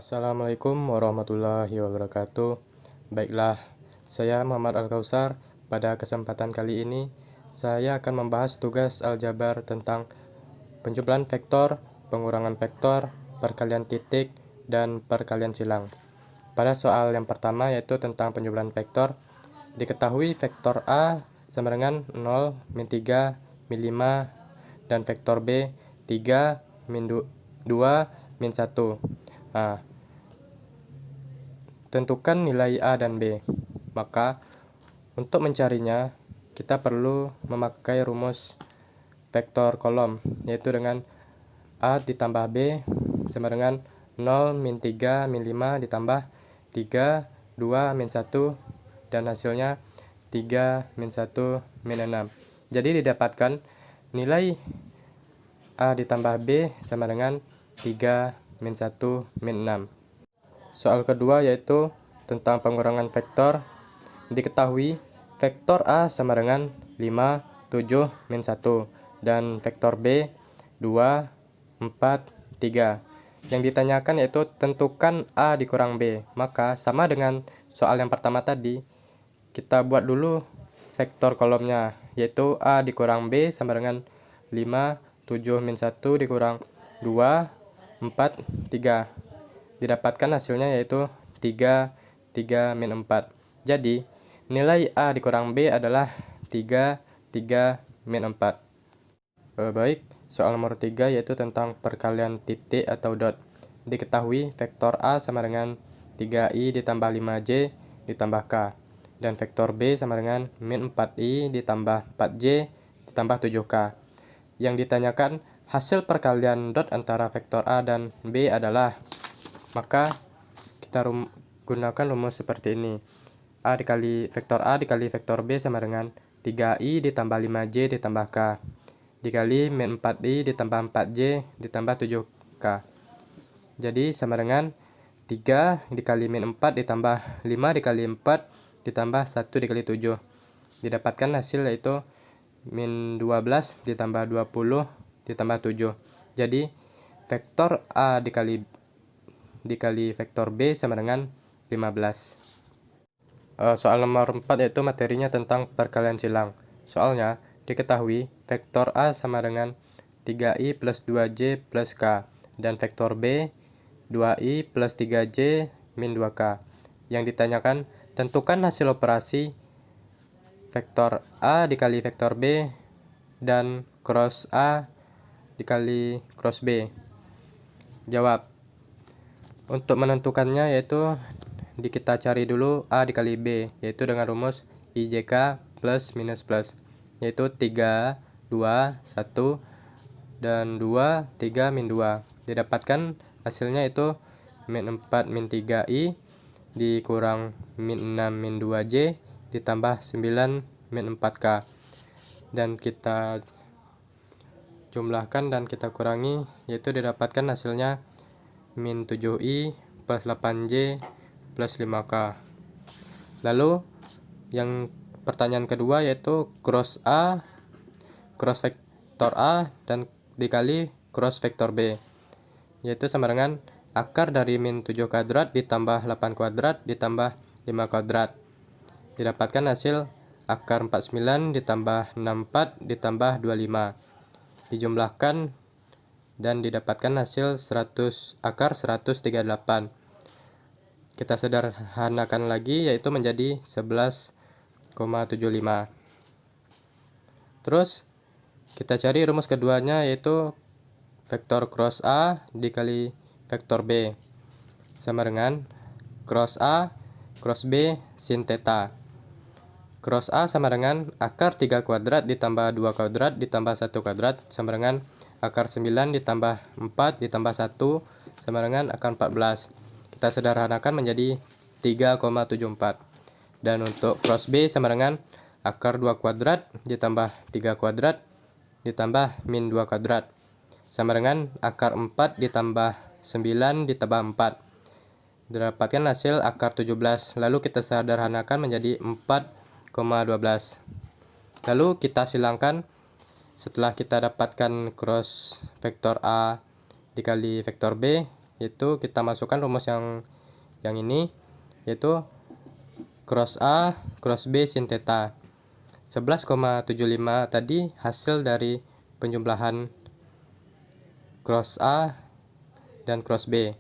Assalamualaikum warahmatullahi wabarakatuh. Baiklah, saya Muhammad Al-Kausar. Pada kesempatan kali ini, saya akan membahas tugas aljabar tentang penjumlahan vektor, pengurangan vektor, perkalian titik, dan perkalian silang. Pada soal yang pertama yaitu tentang penjumlahan vektor, diketahui vektor A sama dengan 0, min 3, min 5, dan vektor B 3, min 2, min 1. Nah, tentukan nilai A dan B. Maka, untuk mencarinya, kita perlu memakai rumus vektor kolom, yaitu dengan A ditambah B sama dengan 0, min 3, min 5 ditambah 3, 2, min 1, dan hasilnya 3, min 1, min 6. Jadi didapatkan nilai A ditambah B sama dengan 3, min 1, min 6. Soal kedua yaitu tentang pengurangan vektor. Diketahui vektor A sama dengan 5, 7, min 1, dan vektor B 2, 4, 3. Yang ditanyakan yaitu tentukan A dikurang B. Maka sama dengan soal yang pertama tadi, kita buat dulu vektor kolomnya, yaitu A dikurang B sama dengan 5, 7, min 1 dikurang 2, 4, 3. Didapatkan hasilnya yaitu 3, 3, min 4. Jadi, nilai A dikurang B adalah 3, 3, min 4. Baik, soal nomor 3 yaitu tentang perkalian titik atau dot. Diketahui vektor A sama dengan 3i ditambah 5j ditambah k. Dan vektor B sama dengan min 4i ditambah 4j ditambah 7k. Yang ditanyakan hasil perkalian dot antara vektor A dan B adalah, maka kita gunakan rumus seperti ini. Vektor A dikali vektor B sama dengan 3i ditambah 5j ditambah k dikali min 4i ditambah 4j ditambah 7k. Jadi sama dengan 3 dikali min 4 ditambah 5 dikali 4 ditambah 1 dikali 7. Didapatkan hasil yaitu min 12 ditambah 20 ditambah 7. Jadi vektor A dikali vektor B sama dengan 15. Soal nomor 4 yaitu materinya tentang perkalian silang. Soalnya diketahui vektor A sama dengan 3i plus 2j plus k, dan vektor B 2i plus 3j min 2k. Yang ditanyakan tentukan hasil operasi vektor A dikali vektor B dan cross A dikali cross B. Jawab. Untuk menentukannya yaitu kita cari dulu A dikali B, yaitu dengan rumus IJK plus minus plus, yaitu 3, 2, 1, dan 2, 3, min 2. Didapatkan hasilnya itu min 4, min 3i dikurang min 6, min 2j ditambah 9, min 4k. Dan kita jumlahkan dan kita kurangi, yaitu didapatkan hasilnya min 7i plus 8j plus 5k. Lalu yang pertanyaan kedua yaitu cross vektor A dan dikali cross vektor B, yaitu sama dengan akar dari min 7 kuadrat ditambah 8 kuadrat ditambah 5 kuadrat. Didapatkan hasil akar 49 ditambah 64 ditambah 25. Dijumlahkan dan didapatkan hasil akar 138. Kita sederhanakan lagi yaitu menjadi 11,75. Terus kita cari rumus keduanya yaitu vektor cross A dikali vektor B sama dengan cross A cross B sin theta. Cross A sama dengan akar 3 kuadrat ditambah 2 kuadrat ditambah 1 kuadrat sama dengan akar 9 ditambah 4 ditambah 1 sama dengan akar 14. Kita sederhanakan menjadi 3,74. Dan untuk cross B sama dengan akar 2 kuadrat ditambah 3 kuadrat ditambah min 2 kuadrat sama dengan akar 4 ditambah 9 ditambah 4. Didapatkan hasil akar 17. Lalu kita sederhanakan menjadi 4,12. Lalu kita silangkan. Setelah kita dapatkan cross vektor A dikali vektor B, yaitu kita masukkan rumus yang ini, yaitu cross A cross B sin theta. 11,75 tadi hasil dari penjumlahan cross A dan cross B,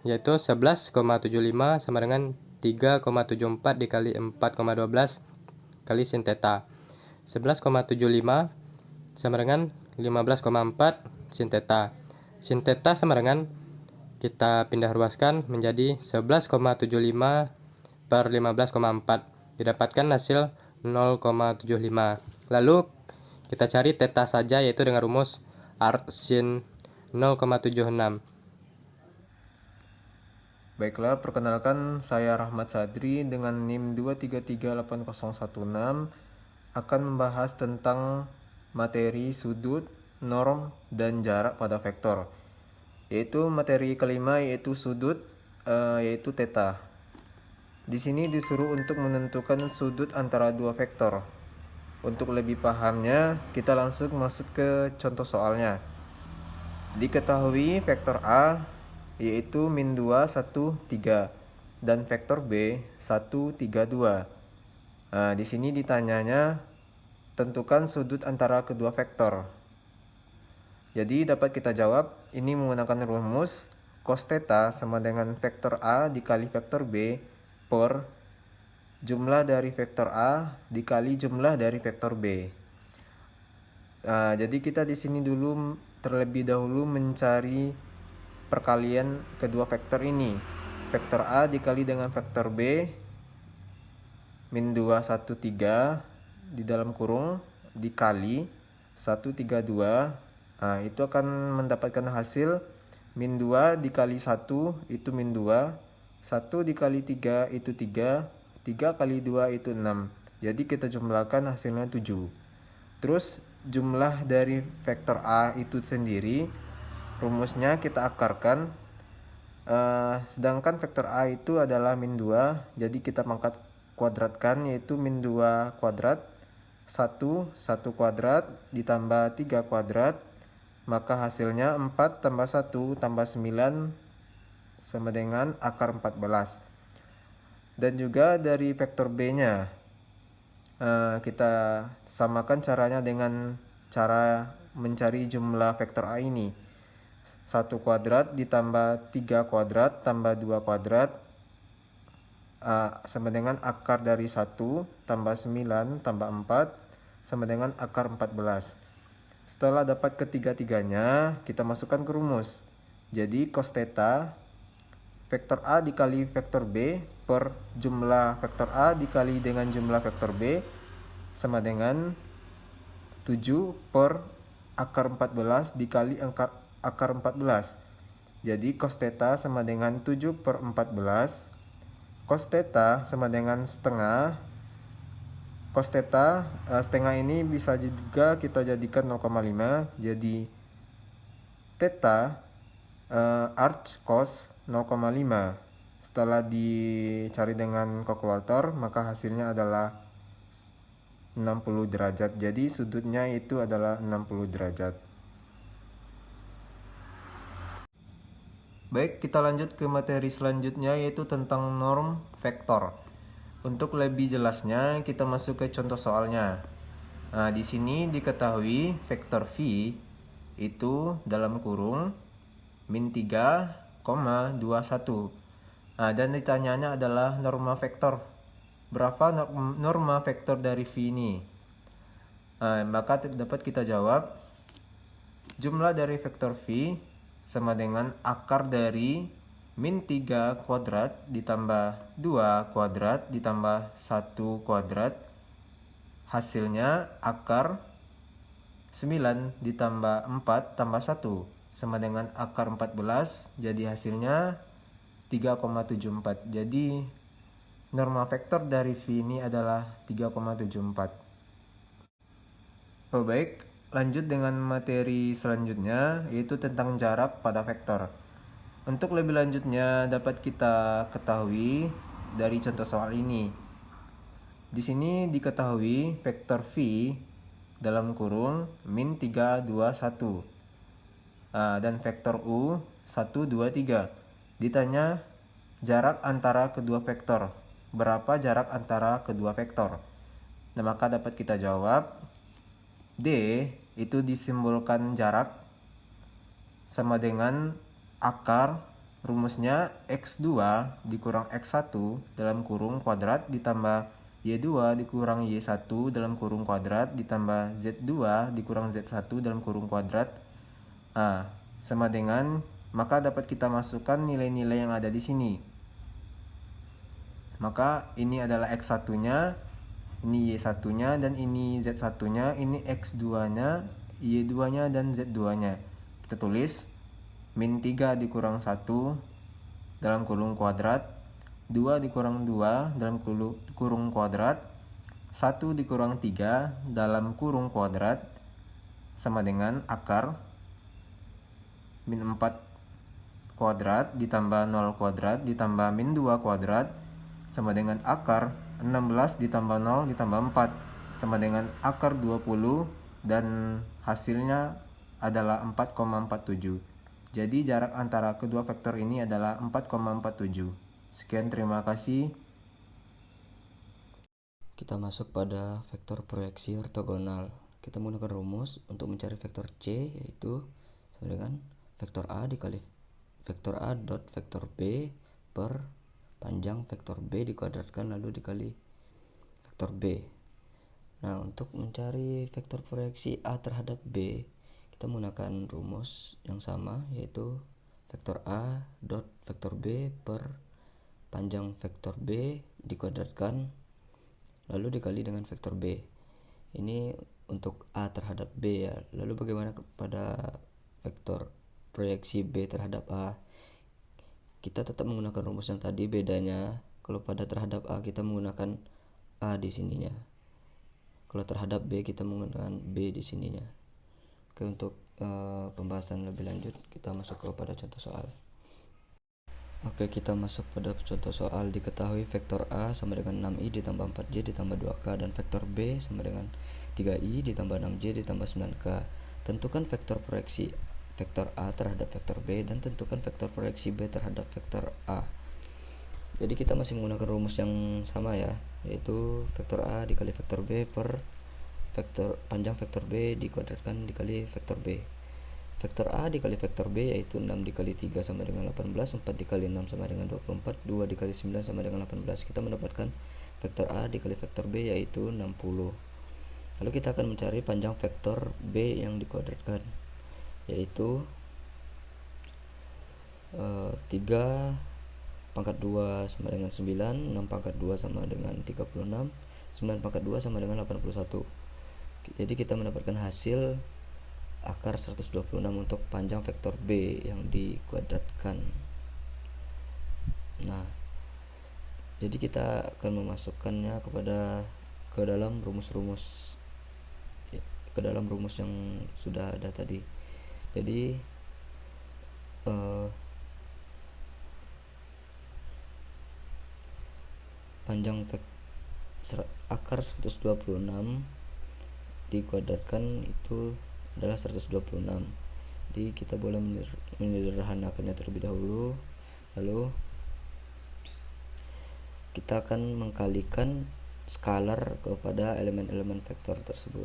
yaitu 11,75 sama dengan 3,74 dikali 4,12 kali sin theta. 11,75 sama dengan 15,4 sin theta. Sin theta sama dengan, kita pindah ruaskan menjadi 11,75 per 15,4, didapatkan hasil 0,75. Lalu kita cari theta saja, yaitu dengan rumus arc sin 0,76. Baiklah, perkenalkan saya Rahmat Sadri dengan NIM 2338016 akan membahas tentang materi sudut, norm, dan jarak pada vektor. Yaitu materi kelima yaitu sudut, yaitu theta. Di sini disuruh untuk menentukan sudut antara dua vektor. Untuk lebih pahamnya, kita langsung masuk ke contoh soalnya. Diketahui vektor A yaitu min 2, 1, 3 dan vektor B 1, 3, 2. Nah, di sini ditanyanya tentukan sudut antara kedua vektor. Jadi dapat kita jawab ini menggunakan rumus cos theta sama dengan vektor A dikali vektor B per jumlah dari vektor A dikali jumlah dari vektor B. Jadi kita di sini dulu terlebih dahulu mencari perkalian kedua vektor ini. Vektor A dikali dengan vektor B min 2, 1, 3 di dalam kurung dikali 1, 3, 2. Nah, itu akan mendapatkan hasil min 2 dikali 1 itu min 2, 1 dikali 3 itu 3, 3 kali 2 itu 6. Jadi kita jumlahkan hasilnya 7. Terus jumlah dari vektor A itu sendiri, rumusnya kita akarkan, sedangkan vektor A itu adalah min 2, jadi kita pangkat kuadratkan, yaitu min 2 kuadrat 1 kuadrat ditambah 3 kuadrat, maka hasilnya 4 tambah 1 tambah 9 sama dengan akar 14. Dan juga dari vektor B nya, kita samakan caranya dengan cara mencari jumlah vektor A ini. 1 kuadrat ditambah 3 kuadrat tambah 2 kuadrat sama dengan akar dari 1 tambah 9 tambah 4 sama dengan akar 14. Setelah dapat ketiga-tiganya, kita masukkan ke rumus. Jadi cos theta vektor A dikali vektor B per jumlah vektor A dikali dengan jumlah vektor B sama dengan 7 per akar 14 dikali akar 14. Jadi cos theta sama dengan 7 per 14. Cos theta sama dengan setengah. Cos theta setengah ini bisa juga kita jadikan 0,5. Jadi theta arch cos 0,5. Setelah dicari dengan kalkulator, maka hasilnya adalah 60 derajat. Jadi sudutnya itu adalah 60 derajat. Baik, kita lanjut ke materi selanjutnya, yaitu tentang norm vektor. Untuk lebih jelasnya, kita masuk ke contoh soalnya. Nah, di sini diketahui vektor V itu dalam kurung min 3,21. Nah, dan ditanyanya adalah norma vektor. Berapa norma vektor dari V ini? Nah, maka dapat kita jawab jumlah dari vektor V sama dengan akar dari min 3 kuadrat ditambah 2 kuadrat ditambah 1 kuadrat, hasilnya akar 9 ditambah 4 tambah 1 sama dengan akar 14, jadi hasilnya 3,74. Jadi norma vektor dari V ini adalah 3,74. Oh, baik, lanjut dengan materi selanjutnya, yaitu tentang jarak pada vektor. Untuk lebih lanjutnya dapat kita ketahui dari contoh soal ini. Di sini diketahui vektor V dalam kurung min 3, 2, 1. Dan vektor U 1, 2, 3. Ditanya jarak antara kedua vektor. Berapa jarak antara kedua vektor? Nah, maka dapat kita jawab D itu disimbolkan jarak sama dengan akar rumusnya X2 dikurang X1 dalam kurung kuadrat ditambah Y2 dikurang Y1 dalam kurung kuadrat ditambah Z2 dikurang Z1 dalam kurung kuadrat. Sama dengan, maka dapat kita masukkan nilai-nilai yang ada di sini. Maka ini adalah X1-nya, ini Y1-nya, dan ini Z1-nya, ini X2-nya, Y2-nya, dan Z2-nya. Kita tulis min 3 dikurang 1 dalam kurung kuadrat, 2 dikurang 2 dalam kurung kuadrat, 1 dikurang 3 dalam kurung kuadrat, sama dengan akar min 4 kuadrat ditambah 0 kuadrat ditambah min 2 kuadrat sama dengan akar 16 ditambah 0 ditambah 4 sama dengan akar 20, dan hasilnya adalah 4,47. Jadi jarak antara kedua vektor ini adalah 4,47. Sekian, terima kasih. Kita masuk pada vektor proyeksi ortogonal. Kita menggunakan rumus untuk mencari vektor C, yaitu sama dengan vektor A dikali vektor A dot vektor B per panjang vektor B dikuadratkan lalu dikali vektor B. Nah, untuk mencari vektor proyeksi A terhadap B, kita menggunakan rumus yang sama, yaitu vektor A dot vektor B per panjang vektor B dikuadratkan lalu dikali dengan vektor B. Ini untuk A terhadap B ya. Lalu bagaimana pada vektor proyeksi B terhadap A? Kita tetap menggunakan rumus yang tadi, bedanya kalau pada terhadap A kita menggunakan A di sininya. Kalau terhadap B kita menggunakan B di sininya. Oke, untuk pembahasan lebih lanjut kita masuk kepada contoh soal. Oke, kita masuk pada contoh soal. Diketahui vektor A sama dengan 6i ditambah 4j ditambah 2k dan vektor B sama dengan 3i ditambah 6j ditambah 9k. Tentukan vektor proyeksi vektor A terhadap vektor B dan tentukan vektor proyeksi B terhadap vektor A. Jadi kita masih menggunakan rumus yang sama ya, yaitu vektor A dikali vektor B per vektor panjang vektor B dikuadratkan dikali vektor B. Vektor A dikali vektor B yaitu 6 dikali 3 sama dengan 18, 4 dikali 6 sama dengan 24, 2 dikali 9 sama dengan 18. Kita mendapatkan vektor A dikali vektor B yaitu 60. Lalu kita akan mencari panjang vektor B yang dikuadratkan, yaitu 3 pangkat 2 sama dengan 9, 6 pangkat 2 sama dengan 36, 9 pangkat 2 sama dengan 81. Jadi kita mendapatkan hasil akar 126 untuk panjang vektor B yang dikuadratkan. Nah, jadi kita akan memasukkannya ke dalam rumus yang sudah ada tadi. Jadi panjang akar 126 dikuadratkan itu adalah 126. Jadi kita boleh menyederhanakannya terlebih dahulu. Lalu kita akan mengkalikan skalar kepada elemen-elemen vektor tersebut.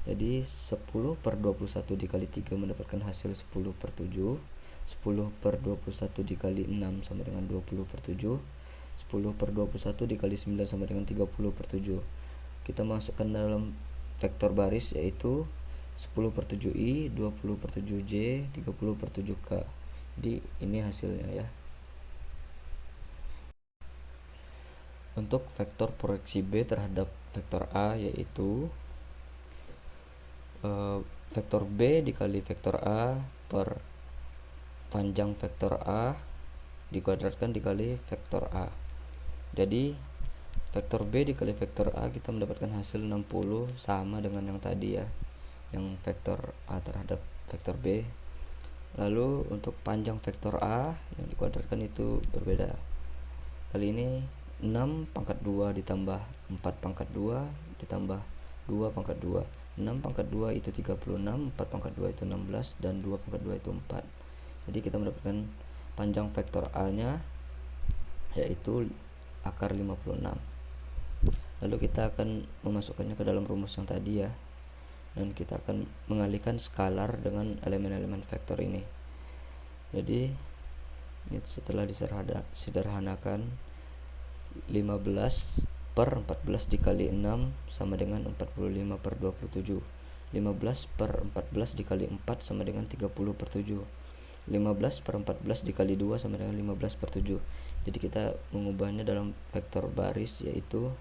Jadi 10 per 21 dikali 3 mendapatkan hasil 10 per 7, 10 per 21 dikali 6 sama dengan 20 per 7, 10 per 21 dikali 9 sama dengan 30 per 7. Kita masukkan dalam vektor baris, yaitu 10 per 7i, 20 per 7j, 30 per 7k. Jadi ini hasilnya ya. Untuk vektor proyeksi B terhadap vektor A, yaitu vektor B dikali vektor A per panjang vektor A dikuadratkan dikali vektor A. Jadi vektor B dikali vektor A kita mendapatkan hasil 60 sama dengan yang tadi ya, yang vektor A terhadap vektor B. Lalu untuk panjang vektor A yang dikuadratkan itu berbeda. Kali ini 6 pangkat 2 ditambah 4 pangkat 2 ditambah 2 pangkat 2. 6 pangkat 2 itu 36, 4 pangkat 2 itu 16, dan 2 pangkat 2 itu 4. Jadi kita mendapatkan panjang vektor A nya yaitu akar 56. Lalu kita akan memasukkannya ke dalam rumus yang tadi ya, dan kita akan mengalihkan skalar dengan elemen-elemen vektor ini. Jadi ini setelah disederhanakan, 15 per 14 dikali 6 sama dengan 45 per 27. 15 per 14 dikali 4 sama dengan 30 per 7. 15 per 14 dikali 2 sama dengan 15 per 7. Jadi kita mengubahnya dalam vektor baris, yaitu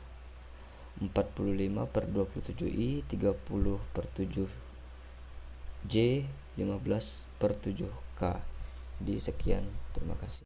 45 per 27i, 30 per 7j, 15 per 7k. Jadi sekian, terima kasih.